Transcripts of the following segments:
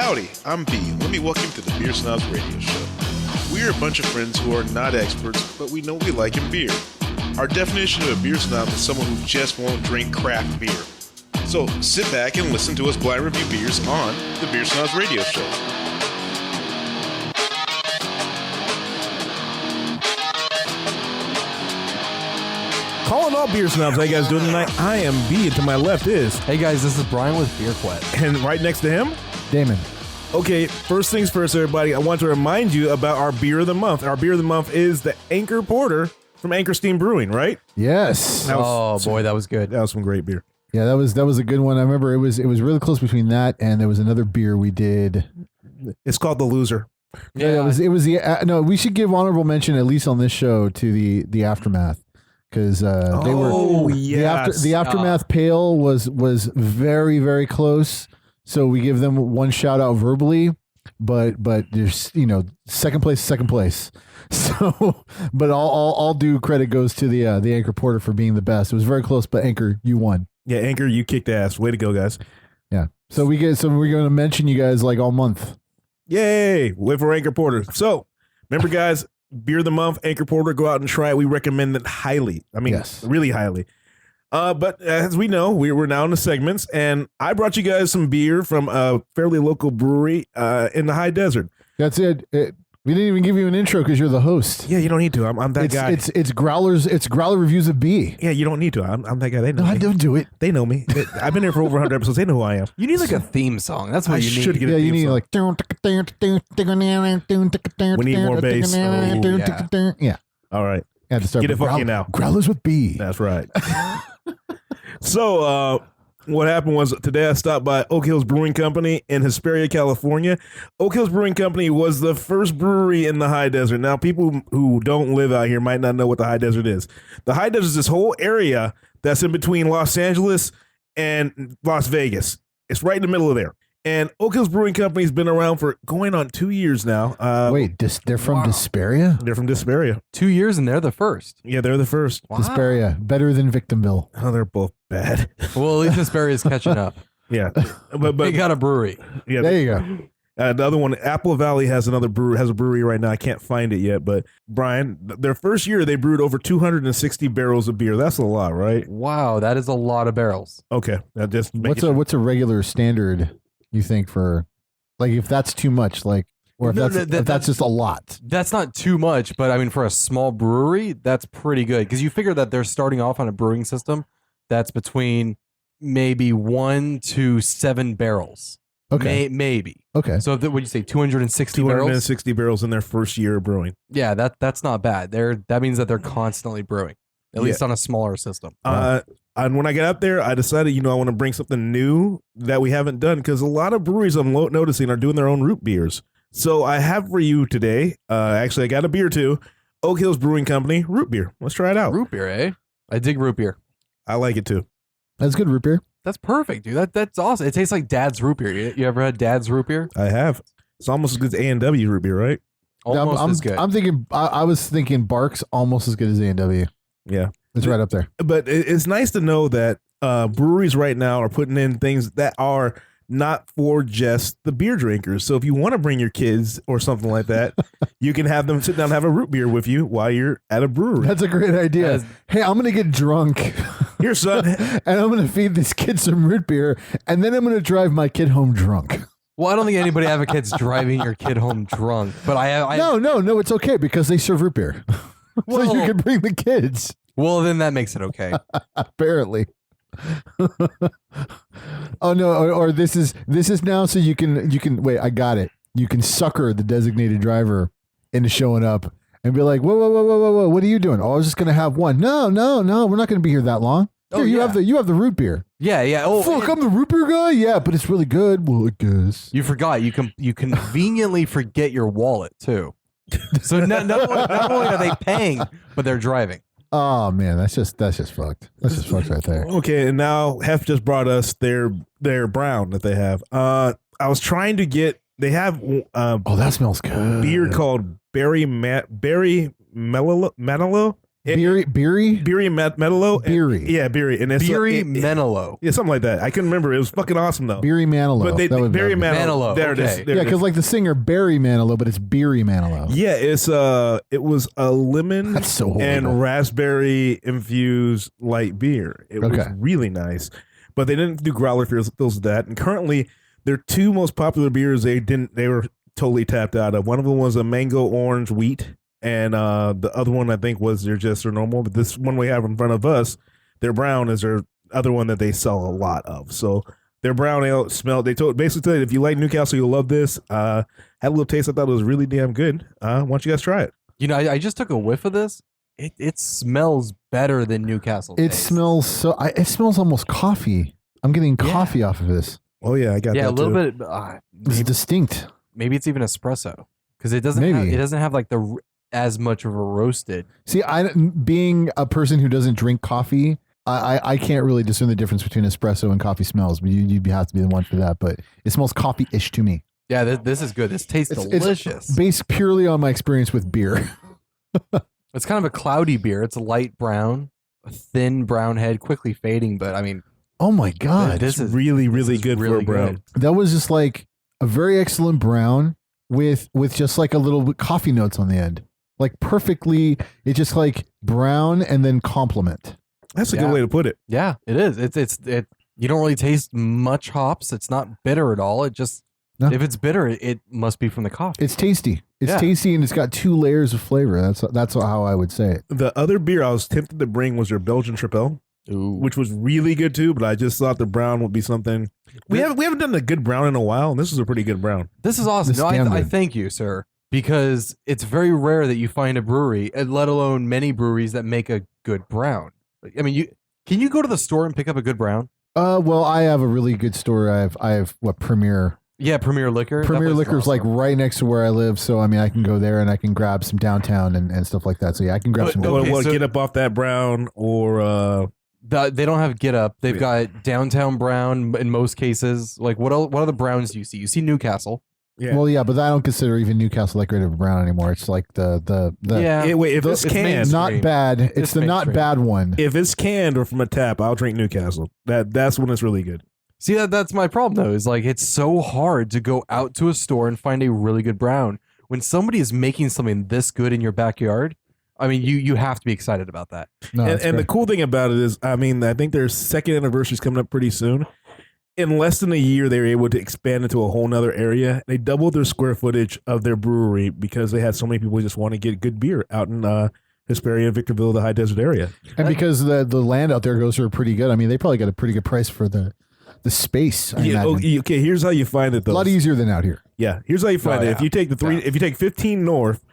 Howdy, I'm B. Let me welcome you to the Beer Snobs Radio Show. We're a bunch of friends who are not experts, but we know what we like in beer. Our definition of a beer snob is someone who just won't drink craft beer. So sit back and listen to us blind review beers on the Beer Snobs Radio Show. Calling all beer snobs, how you guys doing tonight? I am B, and to my left is... Hey guys, this is Brian with Beer Quet. And right next to him? Damon. Okay, first things first, everybody. I want to remind you about our beer of the month. Our beer of the month is the Anchor Porter from Anchor Steam Brewing, right? Yes. That was that was good. That was some great beer. Yeah, that was a good one. I remember it was really close between that and there was another beer we did. It's called The Loser. Yeah, it was the no. We should give honorable mention at least on this show to the Aftermath because they were the Aftermath Pale was very very close. So we give them one shout out verbally, but there's second place. So, but all due credit goes to the Anchor Porter for being the best. It was very close, but Anchor, you won. Yeah, Anchor, you kicked ass. Way to go, guys. Yeah. So we're going to mention you guys like all month. Yay! Wait for Anchor Porter. So remember, guys, beer of the month, Anchor Porter. Go out and try it. We recommend it highly. I mean, yes. Really highly. But as we know, we're now in the segments, and I brought you guys some beer from a fairly local brewery in the high desert. That's it. We didn't even give you an intro because you're the host. Yeah, you don't need to. I'm that guy. It's Growlers. It's Growler reviews of B. Yeah, you don't need to. I'm that guy. They know me. I don't do it. They know me. I've been here for over 100 episodes. They know who I am. You need like a theme song. That's what you need. Should get a Yeah, you theme need song. like. We need more bass. Oh, Yeah. All right. Yeah, to start Get it with funky now. Growlers with B. That's right. So, what happened was today I stopped by Oak Hills Brewing Company in Hesperia, California. Oak Hills Brewing Company was the first brewery in the high desert. Now, people who don't live out here might not know what the high desert is. The high desert is this whole area that's in between Los Angeles and Las Vegas. It's right in the middle of there. And Oak Hills Brewing Company has been around for going on 2 years now. Wait, they're from Desperia? They're from Desperia. 2 years and they're the first. Yeah, they're the first. Wow. Desperia, better than Victimville. Oh, they're both bad. Well, at least Desperia is catching up. Yeah, but They got a brewery. yeah, There you go. the other one, Apple Valley has a brewery right now. I can't find it yet, but Brian, their first year they brewed over 260 barrels of beer. That's a lot, right? Wow, that is a lot of barrels. Okay, that just What's a regular standard you think for, like, if that's too much, like, or if that's just a lot? That's not too much, but I mean, for a small brewery, that's pretty good because you figure that they're starting off on a brewing system that's between maybe 1 to 7 barrels. Okay. Maybe. Okay. So what you say, 260 barrels? 260 barrels in their first year of brewing. Yeah, that's not bad. That means that they're constantly brewing, at least on a smaller system. And when I got up there, I decided, I want to bring something new that we haven't done because a lot of breweries I'm noticing are doing their own root beers. So I have for you today, actually, I got a beer too, Oak Hills Brewing Company root beer. Let's try it out. Root beer, eh? I dig root beer. I like it too. That's good root beer. That's perfect, dude. That's awesome. It tastes like Dad's root beer. You ever had Dad's root beer? I have. It's almost as good as A&W root beer, right? Almost as good. I'm thinking. I was thinking Barks almost as good as A&W. Yeah. It's right up there. But it's nice to know that breweries right now are putting in things that are not for just the beer drinkers. So if you want to bring your kids or something like that, you can have them sit down and have a root beer with you while you're at a brewery. That's a great idea. Hey, I'm going to get drunk. Here, son. And I'm going to feed this kid some root beer. And then I'm going to drive my kid home drunk. Well, I don't think anybody advocates driving your kid home drunk. But No, it's okay because they serve root beer. So you can bring the kids. Well, then that makes it okay. Apparently. Oh no! Or this is now so you can wait. I got it. You can sucker the designated driver into showing up and be like, whoa! What are you doing? Oh, I was just gonna have one. No, we're not gonna be here that long. Here, you have the root beer. Yeah. Oh, fuck! I'm the root beer guy. Yeah, but it's really good. Well, I guess you forgot. You conveniently forget your wallet too. So not only are they paying, but they're driving. Oh man, that's just fucked. That's just fucked right there. Okay, and now Hef just brought us their brown that they have. I was trying to get. They have. Oh, that smells good. Beer called Berry Mellow. Beery? Beery Menelo. Beery. Yeah, Beery. And it's Beery Menelo. Yeah, something like that. I couldn't remember. It was fucking awesome though. Beery Manilow. But Beery Manilow. There it is. Okay. There Yeah, it is. because like the singer Barry Manilow, but it's Beery Manilow. Yeah, it was a lemon That's so horrible. and raspberry infused light beer. It was really nice. But they didn't do growler fills with that. And currently their two most popular beers they were totally tapped out of. One of them was a mango orange wheat. And the other one I think was their normal, but this one we have in front of us, their brown is their other one that they sell a lot of. So their brown ale basically told you if you like Newcastle, you'll love this. Had a little taste. I thought it was really damn good. Why don't you guys try it? You know, I just took a whiff of this. It smells better than Newcastle. It smells it smells almost coffee. I'm getting coffee off of this. Oh yeah, I got that a little too. bit. It's distinct. Maybe it's even espresso because it doesn't have like as much of a roasted. See, being a person who doesn't drink coffee, I can't really discern the difference between espresso and coffee smells. But you'd have to be the one for that. But it smells coffee-ish to me. Yeah, this is good. This tastes delicious. It's based purely on my experience with beer. It's kind of a cloudy beer. It's a light brown, a thin brown head, quickly fading. But I mean, oh my god, this is really good for a brown. That was just like a very excellent brown with just like a little bit coffee notes on the end. Like perfectly, it's just like brown and then complement. That's a good way to put it. Yeah, it is. It. You don't really taste much hops. It's not bitter at all. It just if it's bitter, it must be from the coffee. It's tasty. It's tasty and it's got two layers of flavor. That's how I would say it. The other beer I was tempted to bring was their Belgian Tripel, which was really good too. But I just thought the brown would be something. We haven't done a good brown in a while, and this is a pretty good brown. This is awesome. I thank you, sir. Because it's very rare that you find a brewery, let alone many breweries that make a good brown. I mean, can you go to the store and pick up a good brown? Well, I have a really good store. I have Premier. Yeah, Premier Liquor. Premier Liquor is like right next to where I live, so I mean, I can go there and I can grab some downtown and stuff like that. So yeah, I can grab some. Get up off that brown or. They don't have Get Up. They've got Downtown Brown in most cases. Like what other browns do you see? You see Newcastle. Yeah. Well, yeah, but I don't consider even Newcastle that great of a brown anymore. It's like the wait, if it's canned, not bad. It's the not bad one. If it's canned or from a tap, I'll drink Newcastle. That's when it's really good. See, that's my problem though. Is like it's so hard to go out to a store and find a really good brown when somebody is making something this good in your backyard. I mean, you have to be excited about that. No, and the cool thing about it is, I mean, I think their second anniversary is coming up pretty soon. In less than a year, they were able to expand into a whole nother area. They doubled their square footage of their brewery because they had so many people who just want to get good beer out in Hesperia, Victorville, the high desert area. And because the land out there goes for pretty good. I mean, they probably got a pretty good price for the space. Okay, here's how you find it though. A lot easier than out here. Yeah, here's how you find it. If you take if you take 15 north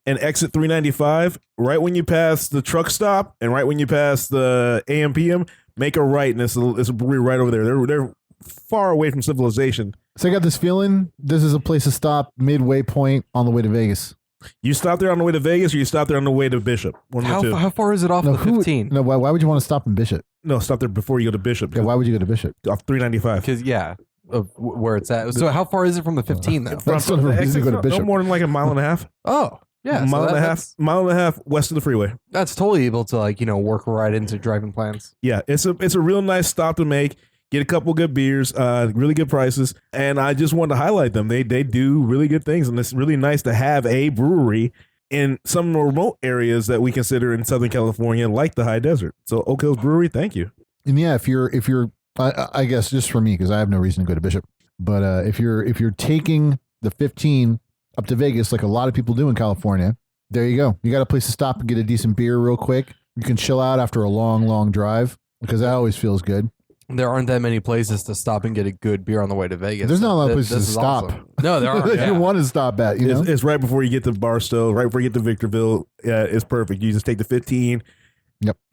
and exit 395, right when you pass the truck stop and right when you pass the AM/PM, make a right, and it's a brewery right over there. They're far away from civilization. So I got this feeling this is a place to stop midway point on the way to Vegas. You stop there on the way to Vegas, or you stop there on the way to Bishop. How far is it off the 15? Why would you want to stop in Bishop? No, stop there before you go to Bishop. Yeah, why would you go to Bishop? Off 395. Because of where it's at. So how far is it from the 15 though? That's sort of a reason to go to Bishop. No more than like a mile and a half. Oh. Yeah, mile and a half west of the freeway. That's totally able to work right into driving plans. Yeah, it's a real nice stop to make. Get a couple good beers, really good prices, and I just wanted to highlight them. They do really good things, and it's really nice to have a brewery in some remote areas that we consider in Southern California, like the high desert. So Oak Hills Brewery, thank you. And yeah, if you're, I guess just for me because I have no reason to go to Bishop, but if you're taking the 15 up to Vegas, like a lot of people do in California, there you go. You got a place to stop and get a decent beer real quick. You can chill out after a long drive because that always feels good. There aren't that many places to stop and get a good beer on the way to Vegas. There's not a lot of places to stop. Awesome. No, there aren't. You want to stop at, you know? It's right before you get to Barstow, right before you get to Victorville. It's perfect. You just take the 15,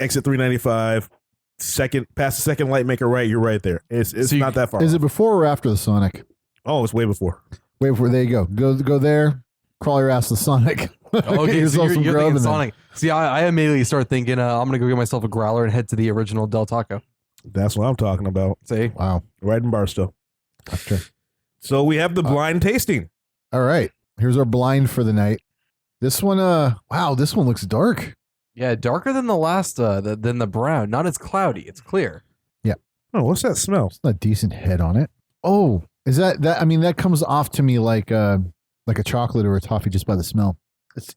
exit 395, past the second light, make a right. You're right there. It's not that far. Is it before or after the Sonic? Oh, it's way before. Way before. There you go. Go there. Crawl your ass to Sonic. Okay, so you're thinking Sonic. See, I immediately start thinking I'm going to go get myself a growler and head to the original Del Taco. That's what I'm talking about. See? Wow. Right in Barstow. That's true. So we have the blind tasting. All right. Here's our blind for the night. This one, wow, this one looks dark. Yeah, darker than the last, than the brown. Not as cloudy. It's clear. Oh, what's that smell? It's a decent head on it. Oh, is that? I mean, that comes off to me like a chocolate or a toffee just by the smell.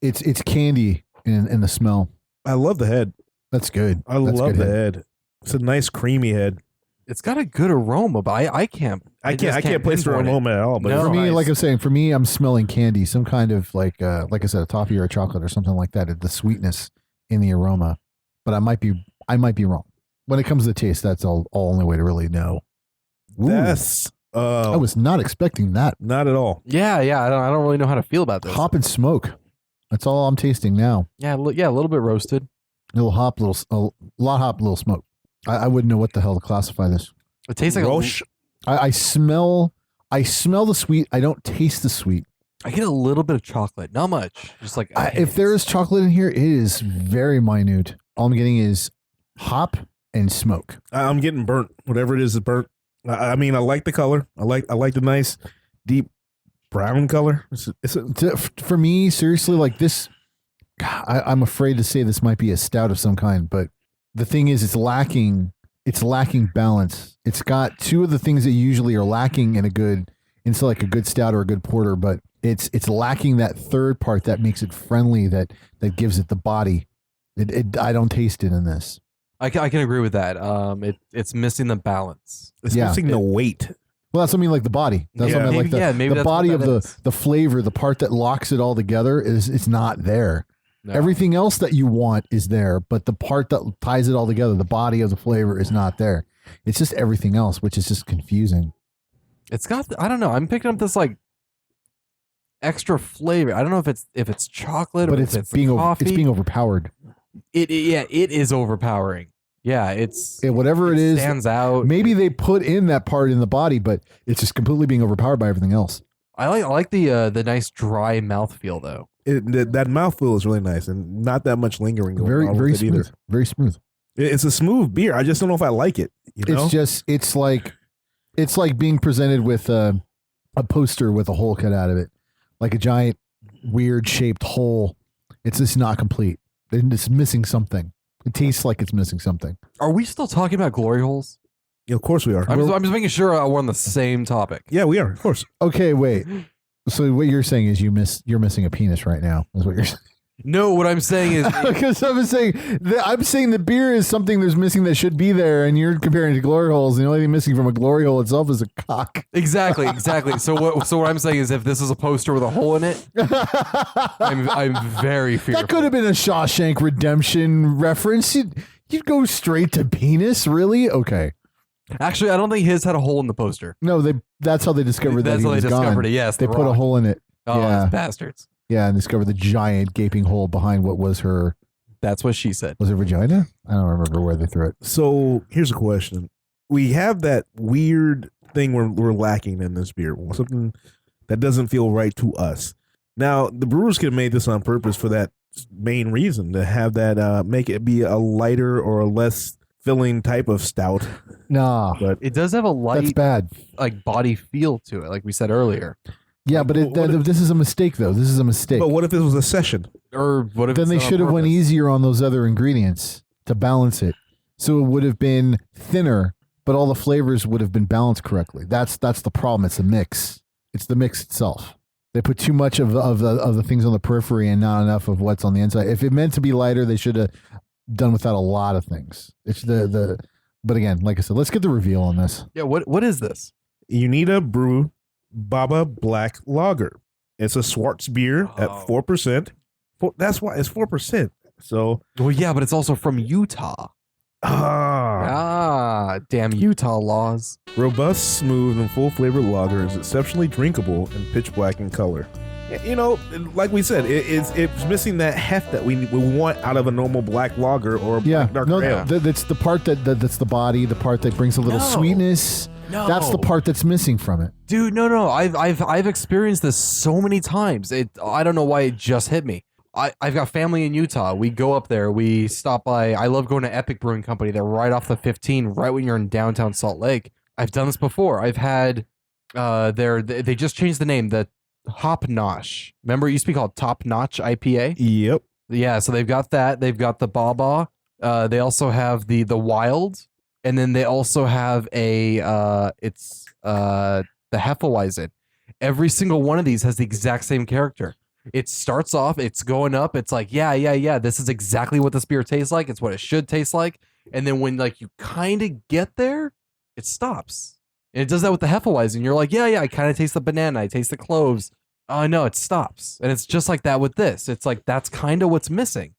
It's candy in the smell. I love the head. That's good. Love the head. It's a nice creamy head. It's got a good aroma, but I can't place the aroma at all. But No. For me, Nice. like I'm saying, I'm smelling candy, some kind of like I said, a toffee or a chocolate or something like that. The sweetness in the aroma, but I might be wrong. When it comes to taste, that's all only way to really know. Ooh, That's I was not expecting that. not at all. Yeah. I don't really know how to feel about this. Hop and smoke. That's all I'm tasting now. Yeah, a little bit roasted. Little hop, a lot hop, little smoke. I wouldn't know what the hell to classify this. It tastes like Roche. I smell the sweet. I don't taste the sweet. I get a little bit of chocolate, not much. Just like If there is chocolate in here, it is very minute. All I'm getting is hop and smoke. I'm getting burnt. Whatever it is burnt. I mean, I like the color. I like the nice deep brown color. For me, seriously, like this, I'm afraid to say this might be a stout of some kind, but the thing is, it's lacking balance. It's got two of the things that usually are lacking into like a good stout or a good porter, but it's lacking that third part that makes it friendly, that gives it the body. I don't taste it in this. I can agree with that. It's missing the balance. It's missing the weight. Well, that's what I mean, like the body. That's what I mean, like maybe the body of the flavor, the part that locks it all together it's not there. No. Everything else that you want is there, but the part that ties it all together, the body of the flavor, is not there. It's just everything else, which is just confusing. It's got I don't know. I'm picking up this like extra flavor. I don't know if it's chocolate But or it's if it's being coffee. it's being overpowered. It is overpowering. Yeah, Whatever it is, stands out. maybe they put in that part in the body, but it's just completely being overpowered by everything else. I like the nice dry mouthfeel though. That mouthfeel is really nice and not that much lingering going Very on very with it smooth. either. Very smooth. It's a smooth beer. I just don't know if I like it. You know? It's like being presented with a poster with a hole cut out of it, like a giant weird shaped hole. It's just not complete. It's missing something. It tastes like it's missing something. Are we still talking about glory holes? Yeah, of course we are. I'm just making sure we're on the same topic. Yeah, we are. Of course. Okay, wait. So what you're saying is you're missing a penis right now. Is what you're saying? No, what I'm saying is Because I'm saying the beer is something there's missing that should be there, and you're comparing it to glory holes. And the only thing missing from a glory hole itself is a cock. exactly. So what I'm saying is, if this is a poster with a hole in it, I'm very fearful. That could have been a Shawshank Redemption reference. You'd go straight to penis, really? Okay. Actually, I don't think his had a hole in the poster. No, that's how they discovered that That's he how they was discovered gone. it. Yes, They the put a rock. hole in it. Oh, Yeah. those bastards. Yeah, and discovered the giant gaping hole behind what was her That's what she said. vagina? I don't remember where they threw it. So here's a question. We have that weird thing we're lacking in this beer. Something that doesn't feel right to us. Now, the brewers could have made this on purpose for that main reason, to have that make it be a lighter or a less filling type of stout. Nah, But It does have a that's light bad. like body feel to it, like we said earlier. Yeah, but this is a mistake, though. This is a mistake. but what if this was a session? Or what if Then it's they done on should have went purpose? easier on those other ingredients to balance it. So it would have been thinner, but all the flavors would have been balanced correctly. That's the problem. It's the mix. It's the mix itself. They put too much of the things on the periphery and not enough of what's on the inside. If it meant to be lighter, they should have done without a lot of things. It's but again, like I said, let's get the reveal on this. Yeah, what is this? Uinta Brew Baba Black Lager. It's a Schwartz beer at Oh. 4%. That's why it's 4%. So, Well, yeah, but it's also from Utah. Damn Utah laws. robust, smooth, and full flavored lager is exceptionally drinkable and pitch black in color. You know, like we said, it's missing that heft that we want out of a normal black lager or Yeah, dark no, ale. that's the part that's the body, the part that brings a little No. sweetness. No, That's the part that's missing from it. dude. No. I've experienced this so many times. I don't know why it just hit me. I've got family in Utah. We go up there. We stop by. I love going to Epic Brewing Company. They're right off the 15, right when you're in downtown Salt Lake. I've done this before. I've had they just changed the name. The Hop Notch. Remember, it used to be called Top Notch IPA. Yep. Yeah, so they've got that. They've got the Baba. They also have the Wild, and then they also have the Hefeweizen. Every single one of these has the exact same character. It starts off, it's going up. It's like, yeah. This is exactly what this beer tastes like. It's what it should taste like. And then when like you kind of get there, it stops. And it does that with the Hefeweizen. You're like, yeah, I kind of taste the banana. I taste the cloves. Oh no, it stops. And it's just like that with this. It's like that's kind of what's missing.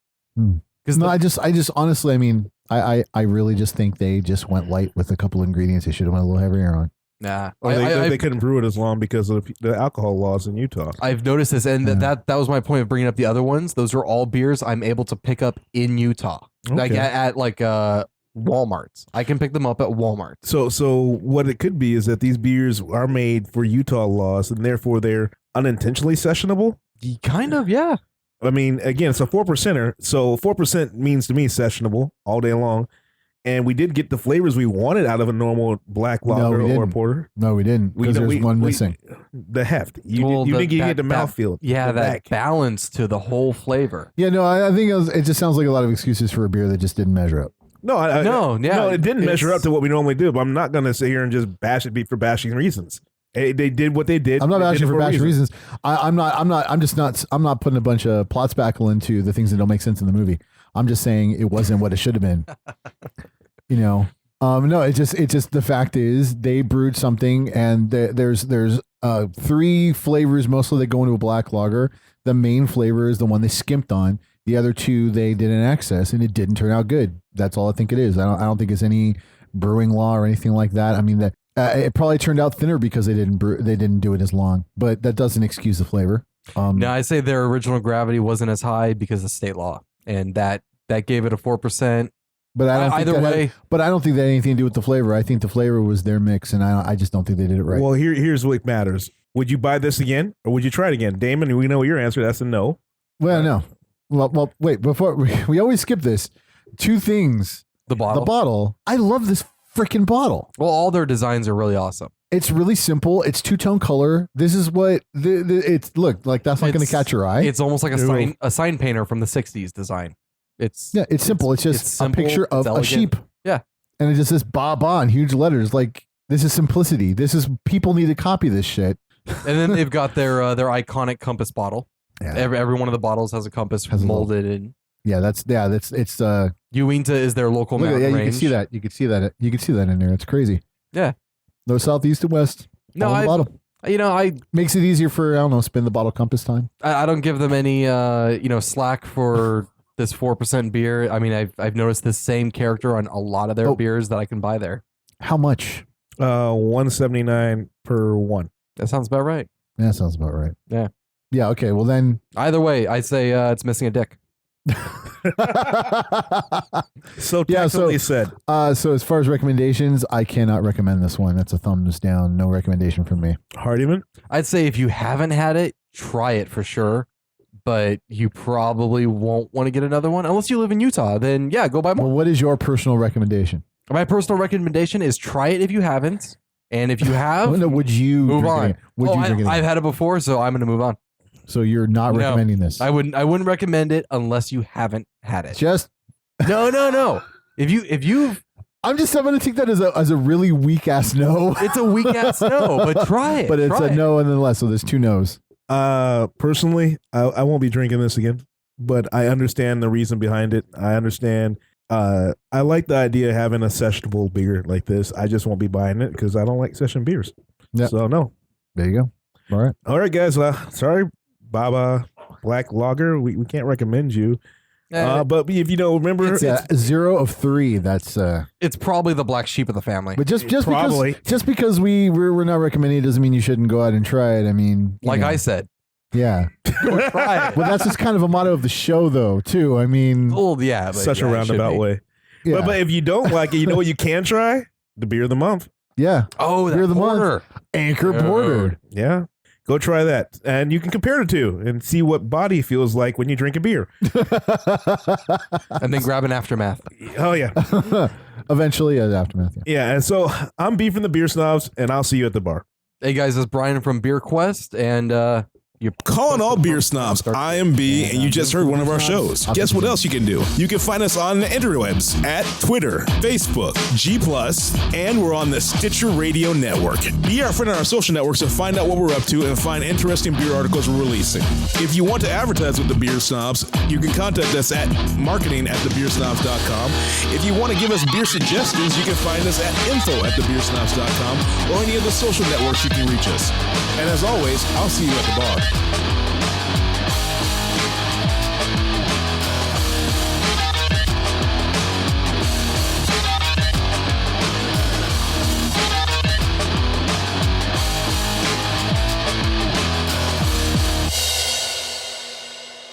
Because I just honestly, I mean, I really just think they just went light with a couple ingredients they should have went a little heavier on. Nah, they couldn't brew it as long because of the alcohol laws in Utah. I've noticed this, and that was my point of bringing up the other ones. Those are all beers I'm able to pick up in Utah, like at Walmart. I can pick them up at Walmart. So what it could be is that these beers are made for Utah laws, and therefore they're unintentionally sessionable. Kind of, yeah. I mean, again, it's a 4%er, so 4% means to me sessionable all day long. And we did get the flavors we wanted out of a normal black lager or porter. No, we didn't. Because there's one missing. The heft. You didn't get the mouthfeel. Yeah, that balance to the whole flavor. Yeah, no, I think it just sounds like a lot of excuses for a beer that just didn't measure up. No, it didn't measure up to what we normally do. But I'm not going to sit here and just bash it for bashing reasons. They did what they did. I'm not bashing for bashing reasons. I'm not putting a bunch of plot spackle into the things that don't make sense in the movie. I'm just saying it wasn't what it should have been. No, it's just the fact is they brewed something, and there's 3 flavors mostly that go into a black lager. The main flavor is the one they skimped on. The other 2 they did in excess, and it didn't turn out good. That's all I think it is. I don't think it's any brewing law or anything like that. I mean it probably turned out thinner because they didn't do it as long, but that doesn't excuse the flavor. No, I say their original gravity wasn't as high because of state law, and that gave it a 4%. But I don't think that had anything to do with the flavor. I think the flavor was their mix, and I just don't think they did it right. Well, here's what matters. Would you buy this again, or would you try it again? Damon, we know your answer. That's a no. Well, no. Well, wait. Before we always skip this. 2 things. The bottle. I love this freaking bottle. Well, all their designs are really awesome. It's really simple. It's 2-tone color. This is what it's look like. That's not going to catch your eye. It's almost like a sign painter from the '60s design. It's simple. It's just simple, a picture of a sheep. Yeah. And it just says Baba in huge letters. Like, this is simplicity. People need to copy this shit. And then they've got their iconic compass bottle. Yeah. Every one of the bottles has a compass molded in. Yeah, it's Uinta is their local mountain range. You can see that in there. It's crazy. Yeah. No south, east, and west. No, bottle. I makes it easier for spin the bottle compass time. I don't give them any slack for this 4% beer. I mean, I've noticed this same character on a lot of their beers that I can buy there. How much? $179 per one. That sounds about right. Yeah, that sounds about right. Yeah. Yeah. Okay. Well, then. Either way, I say it's missing a dick. So technically said. So as far as recommendations, I cannot recommend this one. That's a thumbs down. No recommendation from me. Hardiman? I'd say if you haven't had it, try it for sure. But you probably won't want to get another one unless you live in Utah. Then yeah, go buy more. Well, what is your personal recommendation? My personal recommendation is try it if you haven't, and if you have, would you move on? Drink I've had it before, so I'm going to move on. So you're not recommending this? I wouldn't recommend it unless you haven't had it. Just no. If you've I'm going to take that as a really weak ass no. It's a weak ass no, but try it. But it's a no and then less. So there's 2 no's. Personally, I won't be drinking this again, but I understand the reason behind it. I understand. I like the idea of having a sessionable beer like this. I just won't be buying it because I don't like session beers. Yep. So no. There you go. All right, guys. Sorry, Baba Black Lager. We can't recommend you. But if you don't remember, it's 0 of 3. That's it's probably the black sheep of the family. But just because we're not recommending it doesn't mean you shouldn't go out and try it. I mean, I said, yeah, go try it. Well, that's just kind of a motto of the show, though, too. I mean, yeah, but such a roundabout way. Yeah. But if you don't like it, you know what you can try? The beer of the month. Yeah. Oh, the beer of the month. Anchor Porter. Yeah. Go try that. And you can compare the 2 and see what body feels like when you drink a beer. And then grab an Aftermath. Oh, yeah. Eventually, an Aftermath. Yeah. And so I'm Beef from the Beer Snobs, and I'll see you at the bar. Hey, guys, it's Brian from Beer Quest, and Calling all beer snobs, I am B, and you just heard one of our shows. Guess what else you can do? You can find us on the interwebs at Twitter, Facebook, G+, and we're on the Stitcher Radio Network. Be our friend on our social networks to find out what we're up to and find interesting beer articles we're releasing. If you want to advertise with the Beer Snobs, you can contact us at marketing@thebeersnobs.com. If you want to give us beer suggestions, you can find us at info@thebeersnobs.com or any of the social networks you can reach us. And as always, I'll see you at the bar.